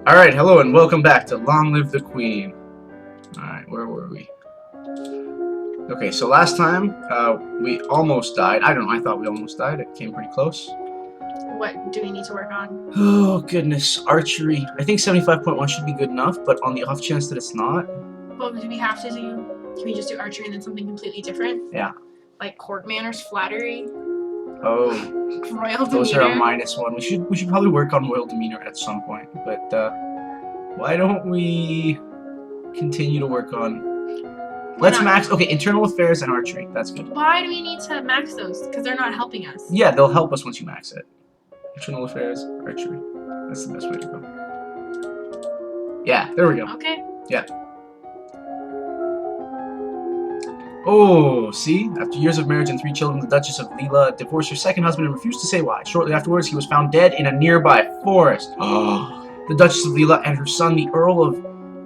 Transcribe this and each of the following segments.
Alright, hello and welcome back to Long Live the Queen. Alright, where were we? Okay, so last time, we almost died. I don't know, I thought we almost died. It came pretty close. What do we need to work on? Oh, goodness. Archery. I think 75.1 should be good enough, but on the off chance that it's not... Well, do we have to do... Can we just do archery and then something completely different? Yeah. Like court manners, flattery, Oh, royal those are a demeanor? -1. We should probably work on royal demeanor at some point, but, why don't we continue to work on... Let's max... Okay, internal affairs and archery. That's good. Why do we need to max those? Because they're not helping us. Yeah, they'll help us once you max it. Internal affairs, archery. That's the best way to go. Yeah, there we go. Okay. Yeah. Oh, see? After years of marriage and 3 children, the Duchess of Leela divorced her second husband and refused to say why. Shortly afterwards, he was found dead in a nearby forest. The Duchess of Leela and her son, the Earl of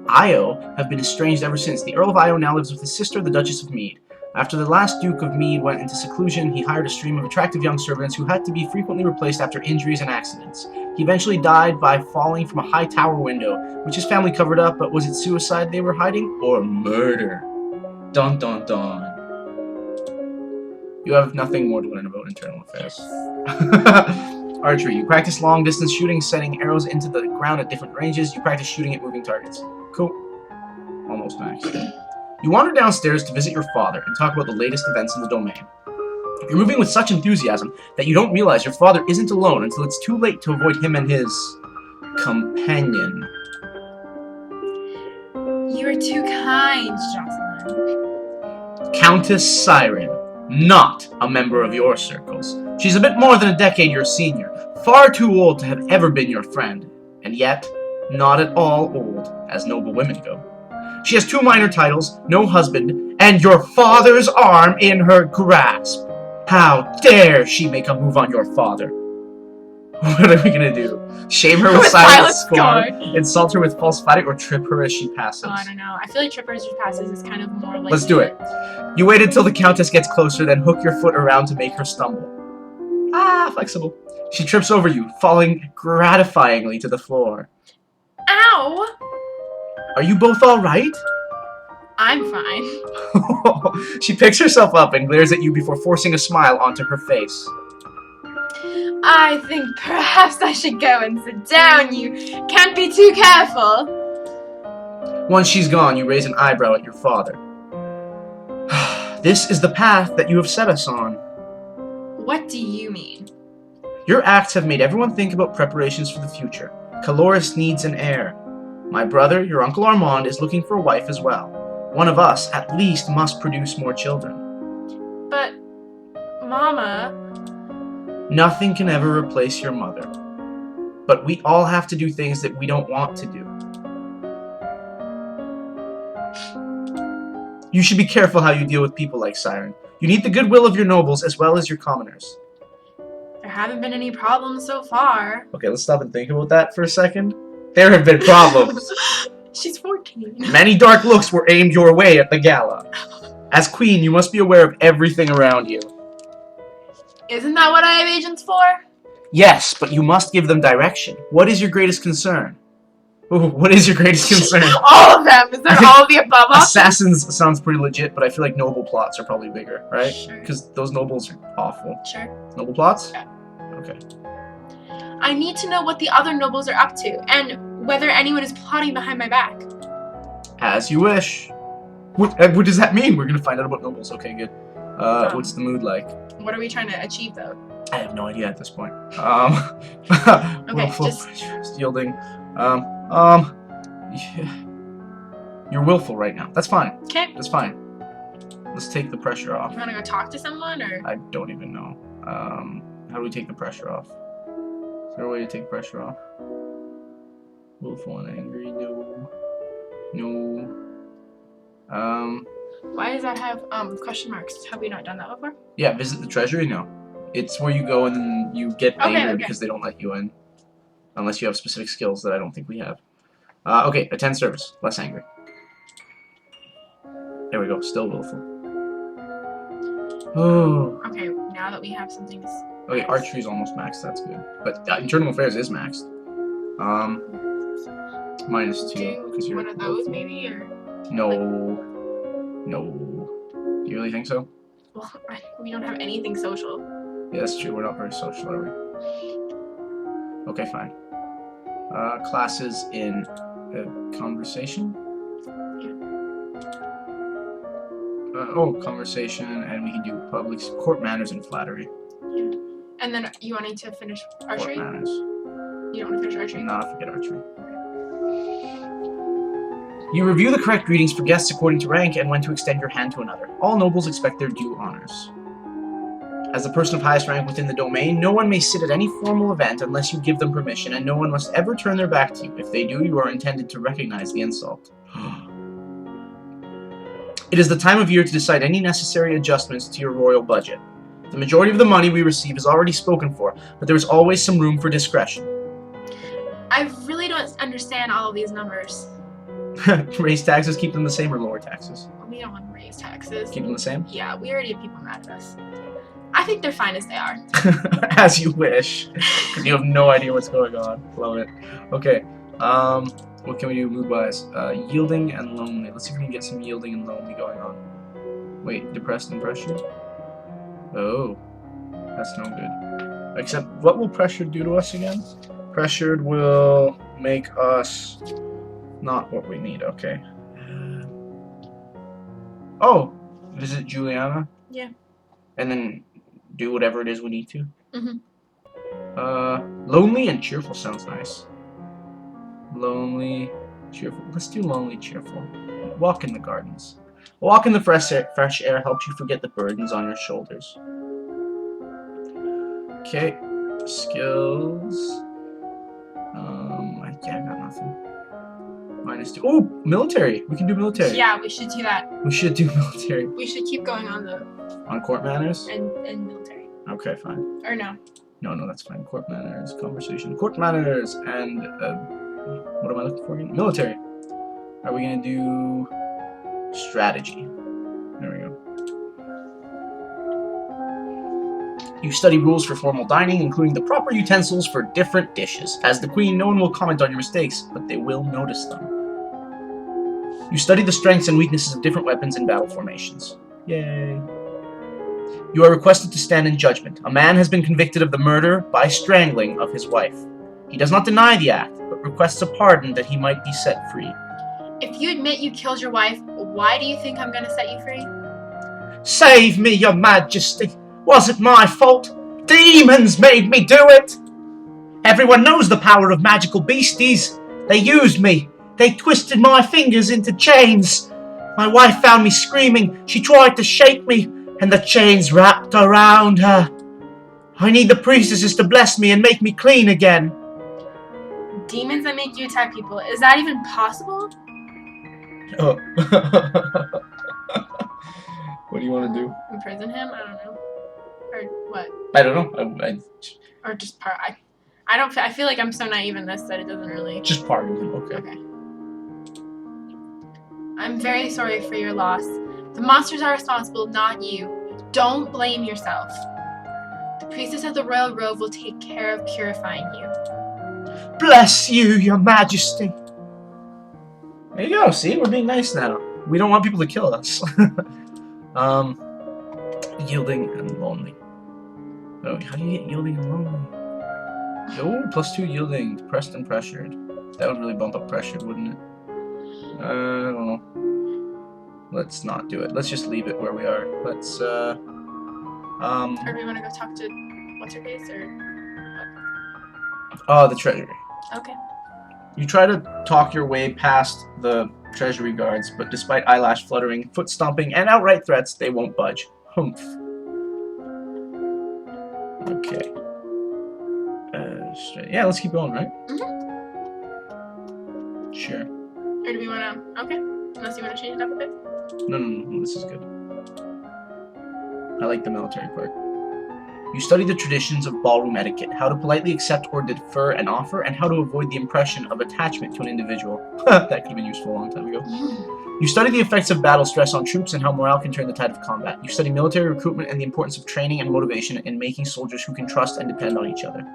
Io, have been estranged ever since. The Earl of Io now lives with his sister, the Duchess of Mead. After the last Duke of Mead went into seclusion, he hired a stream of attractive young servants who had to be frequently replaced after injuries and accidents. He eventually died by falling from a high tower window, which his family covered up, but was it suicide they were hiding? Or murder? Dun dun dun. You have nothing more to learn about internal affairs. Archery. You practice long-distance shooting, setting arrows into the ground at different ranges. You practice shooting at moving targets. Cool. Almost max. You wander downstairs to visit your father and talk about the latest events in the domain. You're moving with such enthusiasm that you don't realize your father isn't alone until it's too late to avoid him and his... companion. You are too kind, Jocelyn. Countess Siren. Not a member of your circles. She's a bit more than a decade your senior, far too old to have ever been your friend, and yet not at all old as noble women go. She has 2 minor titles, no husband, and your father's arm in her grasp. How dare she make a move on your father? What are we gonna do? Shame her with silent scorn, insult her with false flattery, or trip her as she passes? Oh, I don't know. I feel like trip her as she passes is kind of more like... Let's do it. You wait until the Countess gets closer, then hook your foot around to make her stumble. Ah, flexible. She trips over you, falling gratifyingly to the floor. Ow! Are you both alright? I'm fine. She picks herself up and glares at you before forcing a smile onto her face. I think perhaps I should go and sit down. You can't be too careful. Once she's gone, you raise an eyebrow at your father. This is the path that you have set us on. What do you mean? Your acts have made everyone think about preparations for the future. Caloris needs an heir. My brother, your Uncle Armand, is looking for a wife as well. One of us, at least, must produce more children. But, Mama... Nothing can ever replace your mother. But we all have to do things that we don't want to do. You should be careful how you deal with people like Siren. You need the goodwill of your nobles as well as your commoners. There haven't been any problems so far. Okay, let's stop and think about that for a second. There have been problems. She's 14. Many dark looks were aimed your way at the gala. As queen, you must be aware of everything around you. Isn't that what I have agents for? Yes, but you must give them direction. What is your greatest concern? Ooh, what is your greatest concern? All of them! Is that all of the above? Assassins sounds pretty legit, but I feel like noble plots are probably bigger, right? Sure. Because those nobles are awful. Sure. Noble plots? Yeah. Okay. I need to know what the other nobles are up to, and whether anyone is plotting behind my back. As you wish. What does that mean? We're gonna find out about nobles. Okay, good. What's the mood like? What are we trying to achieve, though? I have no idea at this point. Okay, willful, just... yielding. You're willful right now. That's fine. Okay. That's fine. Let's take the pressure off. You want to go talk to someone, or...? I don't even know. How do we take the pressure off? Is there a way to take pressure off? Willful and angry? No. No. Why does that have, question marks? Have we not done that before? Yeah, visit the treasury? No. It's where you go and then you get angry because they don't let you in. Unless you have specific skills that I don't think we have. Okay, attend service. Less angry. There we go. Still willful. Oh. Okay, now that we have something to... Okay, archery's almost maxed. That's good. But internal affairs is maxed. -2 Do because you're one of those maybe, or No. No. Do you really think so? well, we don't have anything social. Yeah, that's true. We're not very social, are we? Okay, fine. Classes in conversation? Conversation, and we can do public court manners and flattery. And then you wanting to finish archery? Court manners. You don't want to finish archery? Nah, forget archery. You review the correct greetings for guests according to rank and when to extend your hand to another. All nobles expect their due honors. As the person of highest rank within the domain, no one may sit at any formal event unless you give them permission, and no one must ever turn their back to you. If they do, you are intended to recognize the insult. It is the time of year to decide any necessary adjustments to your royal budget. The majority of the money we receive is already spoken for, but there is always some room for discretion. I really don't understand all of these numbers. Raise taxes, keep them the same, or lower taxes? We don't want to raise taxes. Keep them the same? Yeah, we already have people mad at us. I think they're fine as they are. As you wish. Because you have no idea what's going on. Love it. Okay. What can we do mood-wise? Yielding and lonely. Let's see if we can get some yielding and lonely going on. Wait, depressed and pressured? Oh. That's no good. Except, what will pressured do to us again? Pressured will make us not what we need. Okay. Oh! Visit Juliana? Yeah. And then do whatever it is we need to? Mhm. Lonely and cheerful sounds nice. Lonely, cheerful. Let's do lonely, cheerful. Walk in the gardens. Walk in the fresh air helps you forget the burdens on your shoulders. Okay. Skills. I got nothing. -2. Oh, military. We can do military. Yeah, we should do that. We should do military. We should keep going on the On court manners? and military. Okay, fine. Or no. No, that's fine. Court manners, conversation. Court manners, and, what am I looking for again? Military. Are we gonna do strategy? There we go. You study rules for formal dining, including the proper utensils for different dishes. As the queen, no one will comment on your mistakes, but they will notice them. You study the strengths and weaknesses of different weapons and battle formations. Yay. You are requested to stand in judgment. A man has been convicted of the murder by strangling of his wife. He does not deny the act, but requests a pardon that he might be set free. If you admit you killed your wife, why do you think I'm gonna set you free? Save me, your majesty. Was it my fault? Demons made me do it. Everyone knows the power of magical beasties. They used me. They twisted my fingers into chains. My wife found me screaming. She tried to shake me, and the chains wrapped around her. I need the priestesses to bless me and make me clean again. Demons that make you attack people. Is that even possible? Oh. What do you want to do? Imprison him? I don't know. Or what? I don't know. Or just I feel like I'm so naive in this that it doesn't really. Just pardon him. Okay. Okay. I'm very sorry for your loss. The monsters are responsible, not you. Don't blame yourself. The priestess of the royal robe will take care of purifying you. Bless you, your majesty. There you go. See, we're being nice now. We don't want people to kill us. Yielding and lonely. Oh, how do you get yielding and lonely? Oh, +2 yielding, depressed and pressured. That would really bump up pressured, wouldn't it? I don't know. Let's not do it. Let's just leave it where we are. Let's, Or do we want to go talk to what's her face or Oh, the treasury. okay. You try to talk your way past the treasury guards, but despite eyelash fluttering, foot stomping, and outright threats, they won't budge. Humph. Okay. Yeah, let's keep going, right? Sure. Or do we want to? Okay. Unless you want to change it up a bit. No, this is good. I like the military part. You study the traditions of ballroom etiquette, how to politely accept or defer an offer, and how to avoid the impression of attachment to an individual. That could have been useful a long time ago. You study the effects of battle stress on troops and how morale can turn the tide of combat. You study military recruitment and the importance of training and motivation in making soldiers who can trust and depend on each other.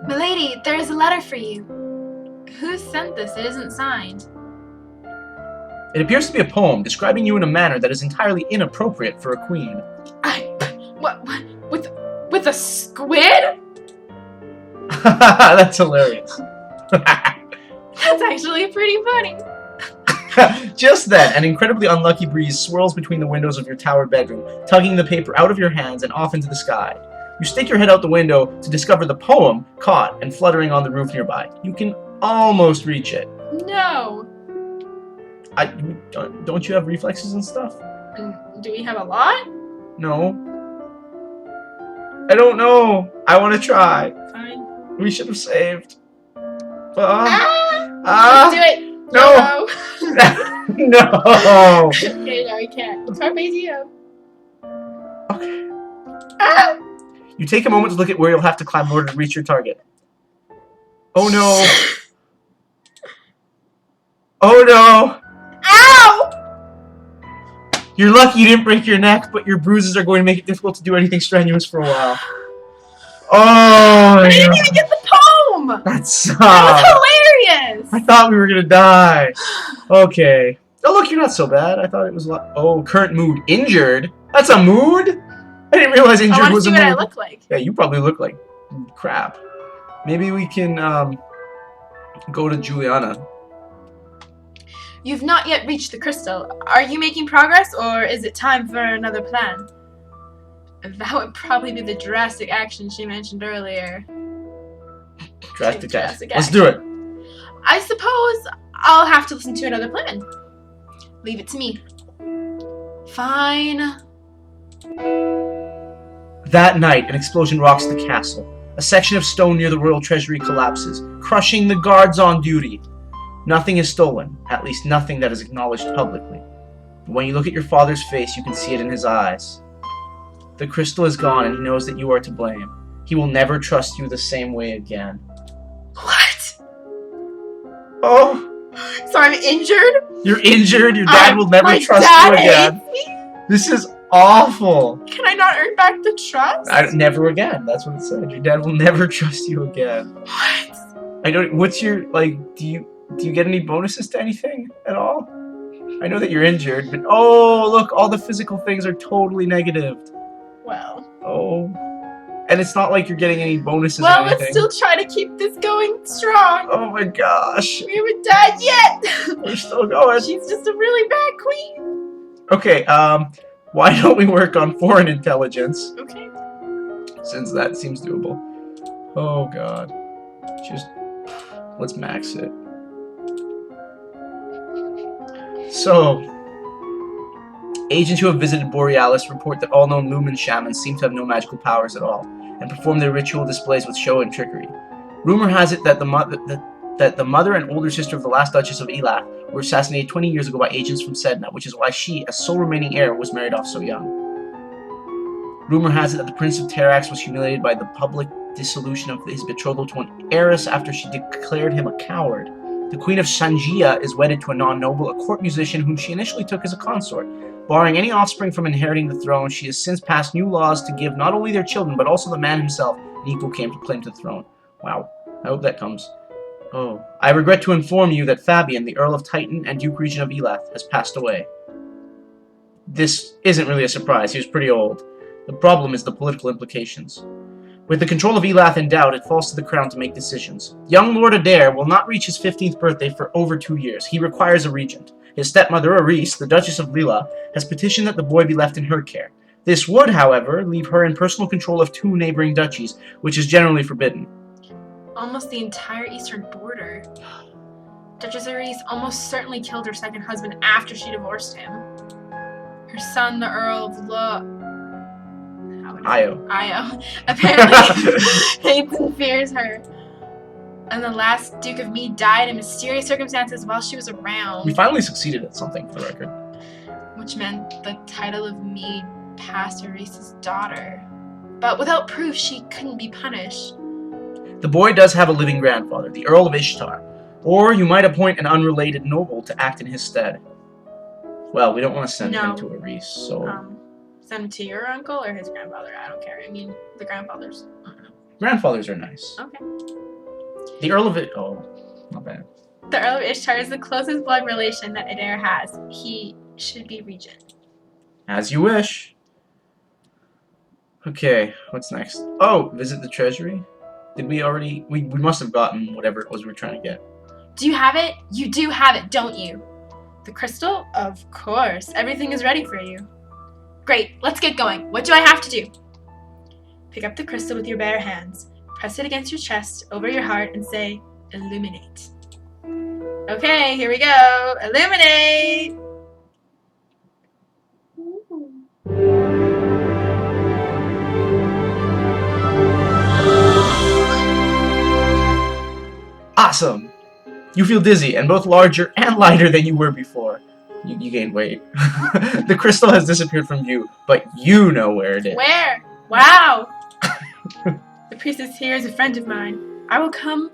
Milady, there is a letter for you. Who sent this? It isn't signed. It appears to be a poem describing you in a manner that is entirely inappropriate for a queen. What? With a squid? That's hilarious. That's actually pretty funny. Just then, an incredibly unlucky breeze swirls between the windows of your tower bedroom, tugging the paper out of your hands and off into the sky. You stick your head out the window to discover the poem caught and fluttering on the roof nearby. You can almost reach it. No. Don't you have reflexes and stuff? Do we have a lot? No. I don't know. I want to try. Fine. We should have saved. Do it. No. No. Okay, no, we can't. Carpe diem. Okay. Ah! You take a moment to look at where you'll have to climb in order to reach your target. Oh no. Oh no. Ow! You're lucky you didn't break your neck, but your bruises are going to make it difficult to do anything strenuous for a while. Oh, I didn't even get the poem! that sucks. That was hilarious! I thought we were gonna die. Okay. Oh, look, you're not so bad. I thought it was current mood. Injured? That's a mood? I didn't realize I injured want to was see a what mood. I look like. Yeah, you probably look like crap. Maybe we can go to Juliana. You've not yet reached the crystal. Are you making progress, or is it time for another plan? That would probably be the drastic action she mentioned earlier. Drastic action. Drastic Let's action. do it. I suppose I'll have to listen to another plan. Leave it to me. Fine. That night, an explosion rocks the castle. A section of stone near the royal treasury collapses, crushing the guards on duty. Nothing is stolen, at least nothing that is acknowledged publicly. But when you look at your father's face, you can see it in his eyes. The crystal is gone, and he knows that you are to blame. He will never trust you the same way again. What? Oh, So I'm injured? you're injured. Your dad will never My trust dad you again. hates me? This is awful. Can I not earn back the trust? Never again. That's what it said. Your dad will never trust you again. What? I don't. What's your like? Do you get any bonuses to anything at all? I know that you're injured, but oh look, all the physical things are totally negative. Well. Oh, and it's not like you're getting any bonuses. Well, or anything. let's still try to keep this going strong. Oh my gosh, We haven't died yet. we're still going. She's just a really bad queen. Okay, why don't we work on foreign intelligence Okay. since that seems doable? Oh god, just let's max it. So, agents who have visited Borealis report that all known Lumen shamans seem to have no magical powers at all, and perform their ritual displays with show and trickery. Rumor has it that the mother and older sister of the last Duchess of Elath were assassinated 20 years ago by agents from Sedna, which is why she, as sole remaining heir, was married off so young. Rumor has it that the Prince of Terrax was humiliated by the public dissolution of his betrothal to an heiress after she declared him a coward. The Queen of Sangia is wedded to a non-noble, a court musician whom she initially took as a consort. Barring any offspring from inheriting the throne, she has since passed new laws to give not only their children, but also the man himself an equal claim to the throne. Wow. I hope that comes. Oh. I regret to inform you that Fabian, the Earl of Titan and Duke Regent of Elath, has passed away. This isn't really a surprise. He was pretty old. The problem is the political implications. With the control of Elath in doubt, it falls to the crown to make decisions. Young Lord Adair will not reach his 15th birthday for over 2 years. He requires a regent. His stepmother, Aris, the Duchess of Lila, has petitioned that the boy be left in her care. This would, however, leave her in personal control of 2 neighboring duchies, which is generally forbidden. Almost the entire eastern border. Duchess Aris almost certainly killed her second husband after she divorced him. Her son, the Earl of Io, apparently hates and fears her. And the last Duke of Mead died in mysterious circumstances while she was around. We finally succeeded at something, for the record. Which meant the title of Mead passed Aris's daughter. But without proof, she couldn't be punished. The boy does have a living grandfather, the Earl of Ishtar. Or you might appoint an unrelated noble to act in his stead. Well, we don't want to send him to Aris, so... Send him to your uncle or his grandfather? I don't care. I mean, the grandfathers. Grandfathers are nice. Okay. The Earl of it. Oh, not bad. The Earl of Ishtar is the closest blood relation that Adair has. He should be regent. As you wish. Okay, what's next? Oh, visit the treasury? Did we already... We must have gotten whatever it was we were trying to get. Do you have it? You do have it, don't you? The crystal? Of course. Everything is ready for you. Great, let's get going. What do I have to do? Pick up the crystal with your bare hands. Press it against your chest, over your heart, and say, illuminate. Okay, here we go. Illuminate! Awesome! You feel dizzy and both larger and lighter than you were before. You gained weight. The crystal has disappeared from view, but you know where it is. Where? Wow! The priestess here is a friend of mine. I will come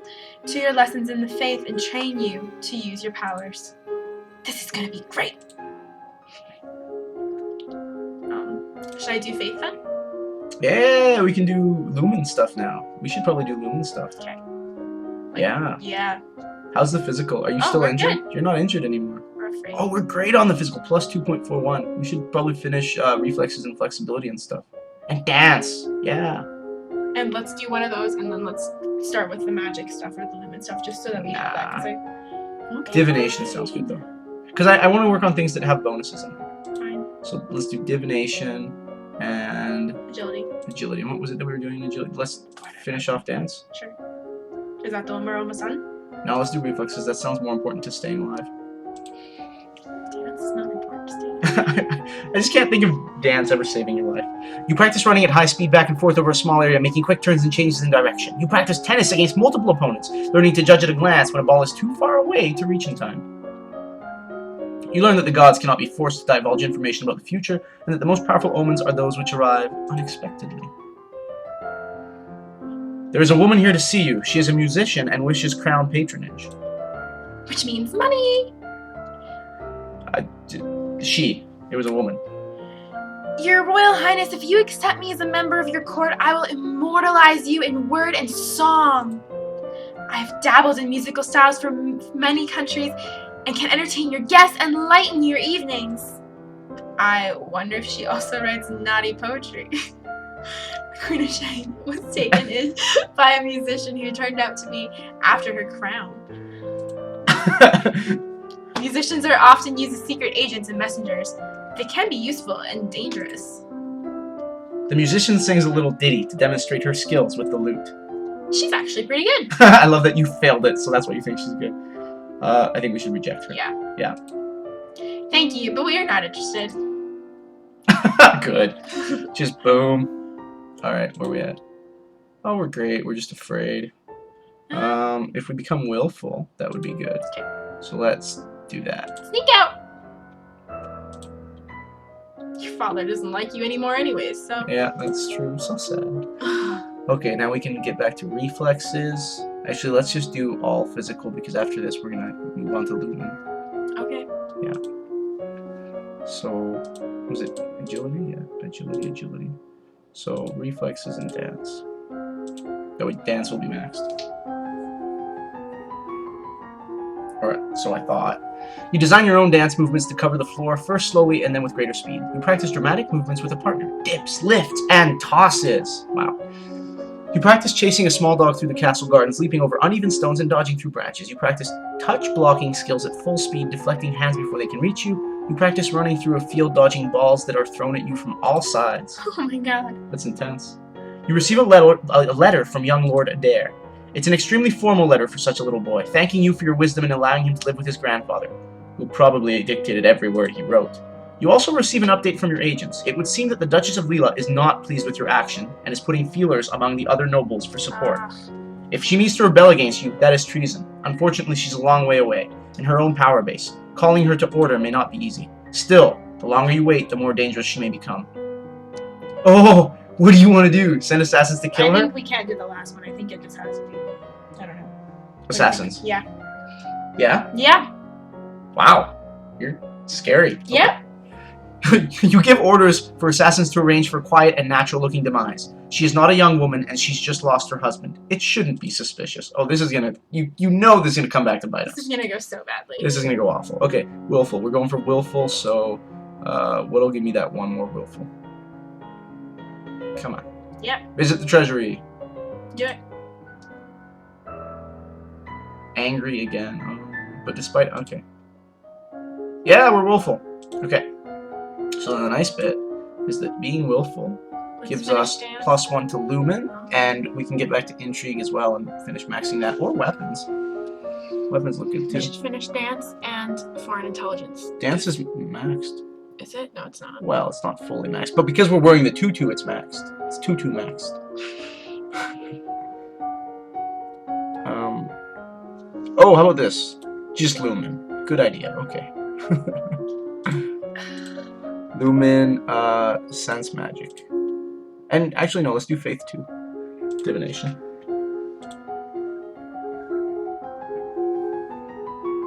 to your lessons in the faith and train you to use your powers. This is gonna be great. Should I do faith then? Yeah, we can do Lumen stuff now. We should probably do Lumen stuff. Okay. Yeah. Yeah, How's the physical? Are you still we're injured? good. You're not injured anymore. we're afraid. Oh, we're great on the physical. Plus 2.41. We should probably finish reflexes and flexibility and stuff. And dance. Yeah. And let's do one of those, and then let's start with the magic stuff or the lumen stuff, just so that we have that. 'Cause okay. Divination sounds good though. Because I want to work on things that have bonuses in here. Fine. So let's do divination and Agility. agility. And what was it that we were doing in agility? Let's finish off dance. Sure. Is that the one we're almost on? No, let's do reflexes. That sounds more important to staying alive. Dance is not important to stay. I just can't think of dance ever saving your life. You practice running at high speed back and forth over a small area, making quick turns and changes in direction. You practice tennis against multiple opponents, learning to judge at a glance when a ball is too far away to reach in time. You learn that the gods cannot be forced to divulge information about the future, and that the most powerful omens are those which arrive unexpectedly. There is a woman here to see you. She is a musician and wishes crown patronage. Which means money. It was a woman. Your Royal Highness, if you accept me as a member of your court, I will immortalize you in word and song. I have dabbled in musical styles from many countries and can entertain your guests and lighten your evenings. I wonder if she also writes naughty poetry. Queen of Shine was taken in by a musician who turned out to be after her crown. Musicians are often used as secret agents and messengers. They can be useful and dangerous. The musician sings a little ditty to demonstrate her skills with the lute. She's actually pretty good. I love that you failed it, so that's why you think she's good. I think we should reject her. Yeah. Thank you, but we are not interested. Good. Just boom. Alright, where are we at? Oh, we're great. We're just afraid. If we become willful, that would be good. Okay. So let's do that. Sneak out! Your father doesn't like you anymore anyways, so... Yeah, that's true. So sad. Okay, now we can get back to reflexes. Actually, let's just do all physical, because after this we're gonna move on to Lumen. Okay. So, was it agility? Yeah, agility. So, reflexes and dance. Oh wait, dance will be maxed. Alright, so I thought. You design your own dance movements to cover the floor, first slowly and then with greater speed. You practice dramatic movements with a partner. Dips, lifts, and tosses. Wow. You practice chasing a small dog through the castle gardens, leaping over uneven stones and dodging through branches. You practice touch blocking skills at full speed, deflecting hands before they can reach you. You practice running through a field, dodging balls that are thrown at you from all sides. Oh my god. That's intense. You receive a letter from young Lord Adair. It's an extremely formal letter for such a little boy, thanking you for your wisdom in allowing him to live with his grandfather, who probably dictated every word he wrote. You also receive an update from your agents. It would seem that the Duchess of Leela is not pleased with your action, and is putting feelers among the other nobles for support. If she means to rebel against you, that is treason. Unfortunately, she's a long way away, in her own power base. Calling her to order may not be easy. Still, the longer you wait, the more dangerous she may become. Oh, what do you want to do? Send assassins to kill her? I think we can't do the last one. I think it just has to be... I don't know. Assassins? Yeah. Yeah? Yeah. Wow. You're scary. Yeah. You give orders for assassins to arrange for quiet and natural-looking demise. She is not a young woman, and she's just lost her husband. It shouldn't be suspicious. Oh, this is gonna... You know this is gonna come back to bite us. This is gonna go so badly. This is gonna go awful. Okay, willful. We're going for willful, so... what'll give me that one more willful? Come on. Yep. Visit the treasury. Do it. Angry again. Oh, but despite... Okay. Yeah, we're willful. Okay. So then the nice bit is that being willful gives us +1 to lumen, and we can get back to intrigue as well and finish maxing that. Or weapons. Weapons look good We too. should finish dance and foreign intelligence. Dance is maxed. Is it? No, it's not. Well, it's not fully maxed, but because we're wearing the tutu, it's maxed. It's tutu maxed. Oh, how about this? Just lumen. Good idea. Okay. Lumen, sense magic. And actually, no, let's do faith too. Divination.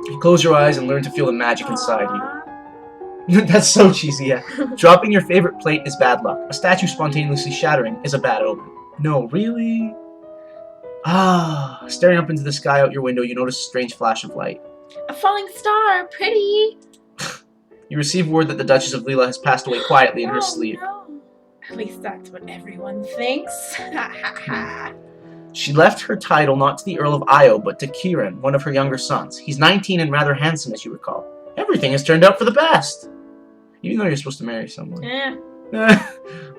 You close your eyes and learn to feel the magic inside you. That's so cheesy, yeah. Dropping your favorite plate is bad luck. A statue spontaneously shattering is a bad omen. No, really? Ah, staring up into the sky out your window, you notice a strange flash of light. A falling star, pretty. You receive word that the Duchess of Leela has passed away quietly in her sleep. No. At least that's what everyone thinks. She left her title not to the Earl of Io, but to Kieran, one of her younger sons. He's 19 and rather handsome, as you recall. Everything has turned out for the best. Even though you're supposed to marry someone.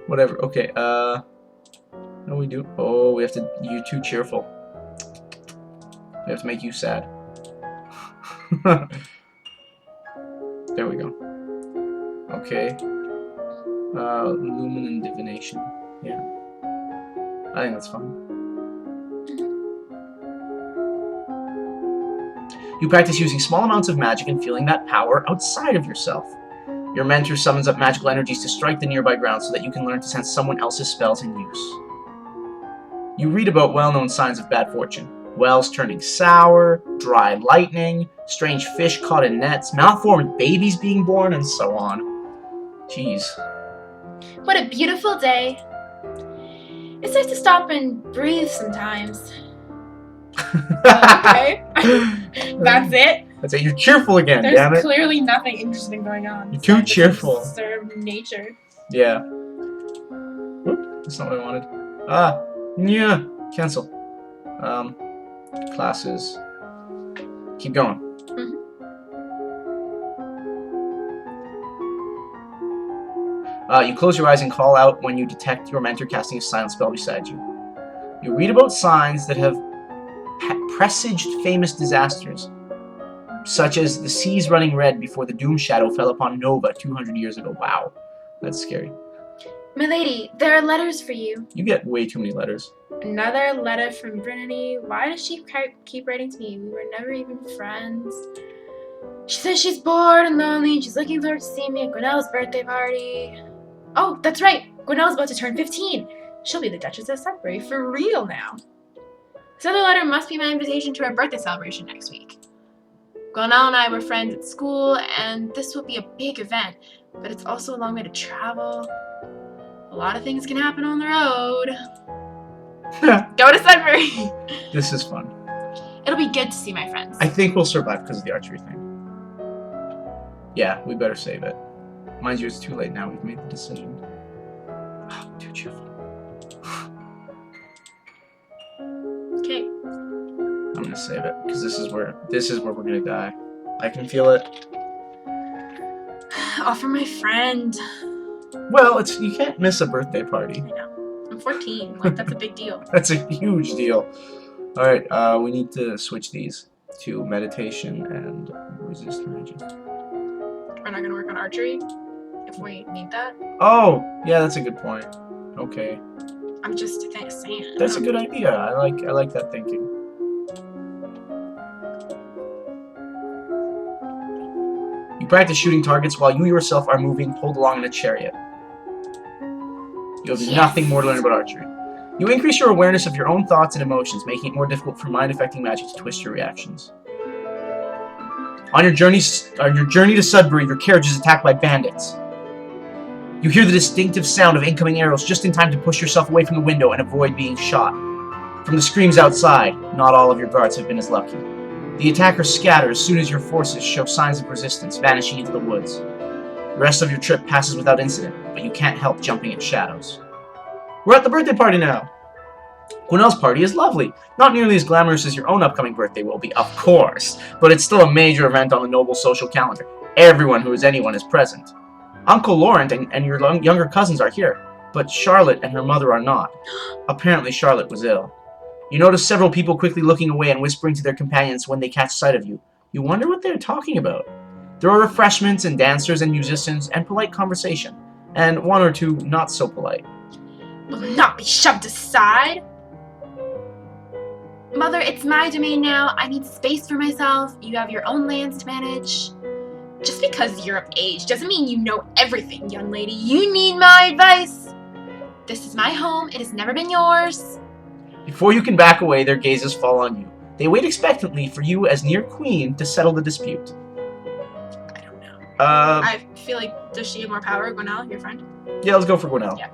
Whatever. Okay, what do we do? Oh, we have to... You're too cheerful. We have to make you sad. There we go. Okay. Lumen and divination. Yeah. I think that's fine. You practice using small amounts of magic and feeling that power outside of yourself. Your mentor summons up magical energies to strike the nearby ground so that you can learn to sense someone else's spells in use. You read about well-known signs of bad fortune. Wells turning sour, dry lightning, strange fish caught in nets, malformed babies being born, and so on. Jeez. What a beautiful day. It's nice to stop and breathe sometimes. Okay. That's it. That's it. You're cheerful again, damn There's it. clearly nothing interesting going on. You're too cheerful. Serve nature. Yeah. Oop, that's not what I wanted. Ah, yeah. Cancel. Classes. Keep going. You close your eyes and call out when you detect your mentor casting a silent spell beside you. You read about signs that have presaged famous disasters, such as the seas running red before the doom shadow fell upon Nova 200 years ago. Wow, that's scary. Milady, there are letters for you. You get way too many letters. Another letter from Brittany. Why does she keep writing to me? We were never even friends. She says she's bored and lonely and she's looking forward to seeing me at Gwenelle's birthday party. Oh, that's right. Gwenelle's about to turn 15. She'll be the Duchess of Sudbury for real now. This other letter must be my invitation to our birthday celebration next week. Gwenelle and I were friends at school, and this will be a big event, but it's also a long way to travel. A lot of things can happen on the road. Go to Sudbury! This is fun. It'll be good to see my friends. I think we'll survive because of the archery thing. Yeah, we better save it. Mind you, it's too late now. We've made the decision. Oh, too cheerful. Okay. I'm gonna save it because this is where we're gonna die. I can feel it. All for my friend. Well, you can't miss a birthday party. I know. I'm 14. Like, that's a big deal. That's a huge deal. All right, we need to switch these to meditation and resist magic. We're not gonna work on archery if we need that. Oh, yeah, that's a good point. Okay, I'm just saying. that's a good idea. I like that thinking. You practice shooting targets while you yourself are moving, pulled along in a chariot. You have nothing more to learn about archery. You increase your awareness of your own thoughts and emotions, making it more difficult for mind-affecting magic to twist your reactions. On your journey to Sudbury, your carriage is attacked by bandits. You hear the distinctive sound of incoming arrows just in time to push yourself away from the window and avoid being shot. From the screams outside, not all of your guards have been as lucky. The attackers scatter as soon as your forces show signs of resistance, vanishing into the woods. The rest of your trip passes without incident, but you can't help jumping at shadows. We're at the birthday party now! Gwenelle's party is lovely. Not nearly as glamorous as your own upcoming birthday will be, of course, but it's still a major event on the noble social calendar. Everyone who is anyone is present. Uncle Laurent and your younger cousins are here, but Charlotte and her mother are not. Apparently Charlotte was ill. You notice several people quickly looking away and whispering to their companions when they catch sight of you. You wonder what they're talking about. There are refreshments and dancers and musicians and polite conversation, and one or two not so polite. Will not be shoved aside. Mother, it's my domain now. I need space for myself. You have your own lands to manage. Just because you're of age doesn't mean you know everything, young lady. You need my advice. This is my home. It has never been yours. Before you can back away, their gazes fall on you. They wait expectantly for you as near queen to settle the dispute. I don't know. Uh, I feel like, does she have more power, Gwenelle, your friend? yeah, let's go for Gwenelle. Yeah.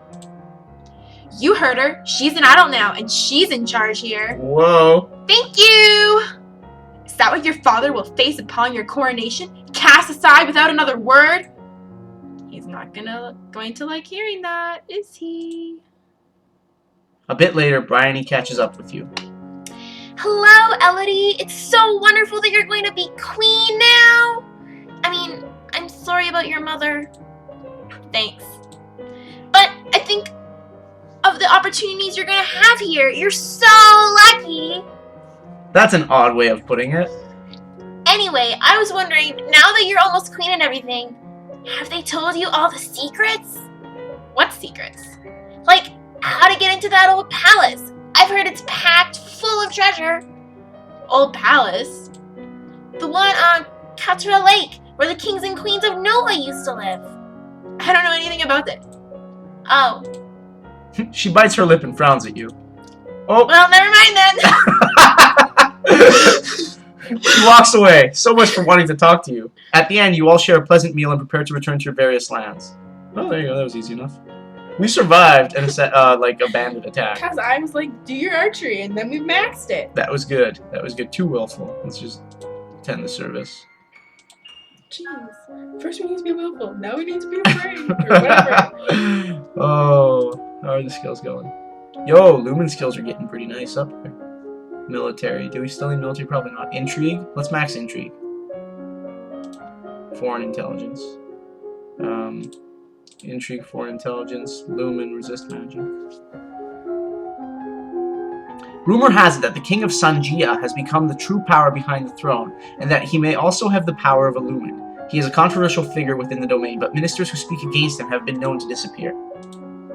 You heard her. She's an adult now, and she's in charge here. Whoa. Thank you! Is that what your father will face upon your coronation? Cast aside without another word? He's not going to like hearing that, is he? A bit later, Bryony catches up with you. Hello, Elodie. It's so wonderful that you're going to be queen now. I mean, I'm sorry about your mother. Thanks. But I think of the opportunities you're going to have here. You're so lucky. That's an odd way of putting it. Anyway, I was wondering, now that you're almost queen and everything, have they told you all the secrets? What secrets? Like, how to get into that old palace. I've heard it's packed full of treasure. Old palace? The one on Catra Lake, where the kings and queens of Nova used to live. I don't know anything about it. Oh, She bites her lip and frowns at you. Oh, well, never mind then. she walks away. So much for wanting to talk to you. At the end, you all share a pleasant meal and prepare to return to your various lands. Oh, there you go. That was easy enough. We survived a bandit attack. Because I was like, do your archery, and then we maxed it. That was good. That was good. Too willful. Let's just attend the service. Jeez. First we need to be willful, now we need to be afraid, or whatever. Oh, how are the skills going? Yo, Lumen skills are getting pretty nice up there. Military. Do we still need military? Probably not. Intrigue? Let's max intrigue. Foreign intelligence. Intrigue, foreign intelligence, Lumen, resist magic. Rumor has it that the king of Sangia has become the true power behind the throne, and that he may also have the power of a Lumen. He is a controversial figure within the domain, but ministers who speak against him have been known to disappear.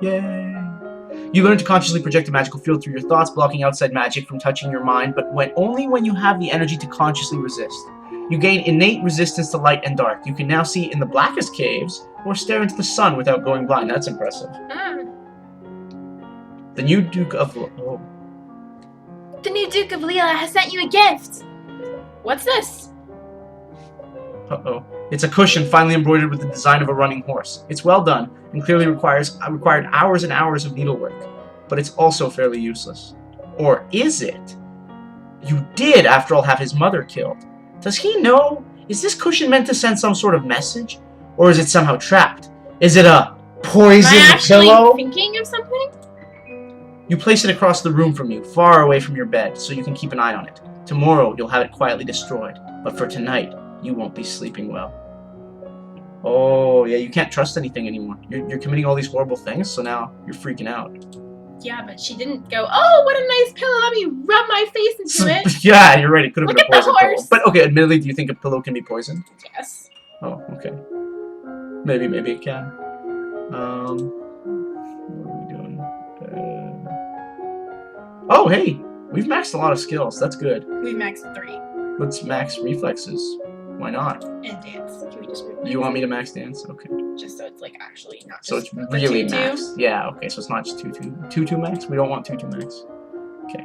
Yay! You learn to consciously project a magical field through your thoughts, blocking outside magic from touching your mind, but only when you have the energy to consciously resist. You gain innate resistance to light and dark. You can now see in the blackest caves, or stare into the sun without going blind. That's impressive. The new Duke of... Oh. The new Duke of Leela has sent you a gift. What's this? Uh-oh. It's a cushion finely embroidered with the design of a running horse. It's well done, and clearly required hours and hours of needlework. But it's also fairly useless. Or is it? You did, after all, have his mother killed. Does he know? Is this cushion meant to send some sort of message? Or is it somehow trapped? Is it a poison Am I actually pillow? thinking of something? You place it across the room from you, far away from your bed, so you can keep an eye on it. Tomorrow, you'll have it quietly destroyed. But for tonight, you won't be sleeping well. Oh, yeah, you can't trust anything anymore. You're committing all these horrible things, so now you're freaking out. Yeah, but she didn't go, oh, what a nice pillow, let me rub my face into it. Yeah, you're right. It could have Look been a at the poison pillow. horse. But okay, admittedly, do you think a pillow can be poisoned? Yes. Oh, okay. Maybe it can. What are we doing? Oh, hey! We've maxed a lot of skills. That's good. We maxed 3. Let's max reflexes. Why not? And dance. Can we just You want me to max dance? Okay. just so it's like actually not So just it's the really 2-2? max. Yeah, okay, so it's not just 2-2. 2-2 max? We don't want 2-2 max. Okay.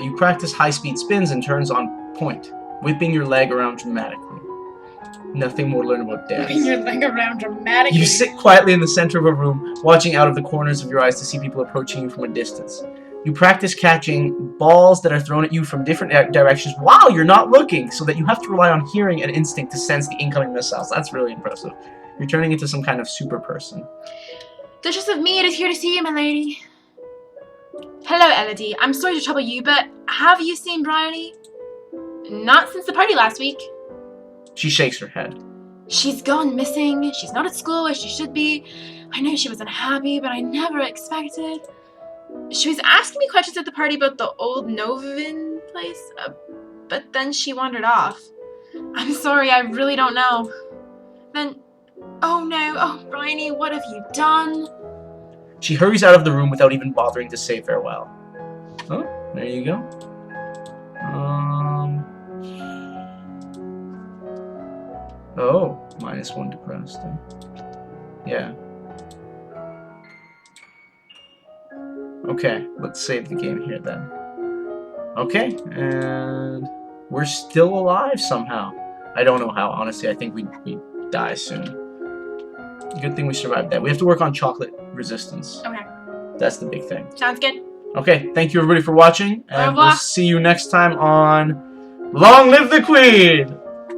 You practice high-speed spins and turns on point, whipping your leg around dramatically. Nothing more to learn about dance. Moving your leg around dramatically. You sit quietly in the center of a room, watching out of the corners of your eyes to see people approaching you from a distance. You practice catching balls that are thrown at you from different directions while you're not looking, so that you have to rely on hearing and instinct to sense the incoming missiles. That's really impressive. You're turning into some kind of super person. Duchess of Mead is here to see you, my lady. Hello, Elodie. I'm sorry to trouble you, but have you seen Bryony? Not since the party last week. She shakes her head. She's gone missing. She's not at school where she should be. I know she was unhappy, but I never expected. She was asking me questions at the party about the old Novin place, but then she wandered off. I'm sorry, I really don't know. Then, oh no, oh Bryony, what have you done? She hurries out of the room without even bothering to say farewell. Oh, there you go. Oh, -1 depressed. Yeah. Okay, let's save the game here then. Okay, and we're still alive somehow. I don't know how, honestly. I think we die soon. Good thing we survived that. We have to work on chocolate resistance. Okay. That's the big thing. Sounds good. Okay, thank you everybody for watching, Au and revoir. we'll see you next time on Long Live the Queen!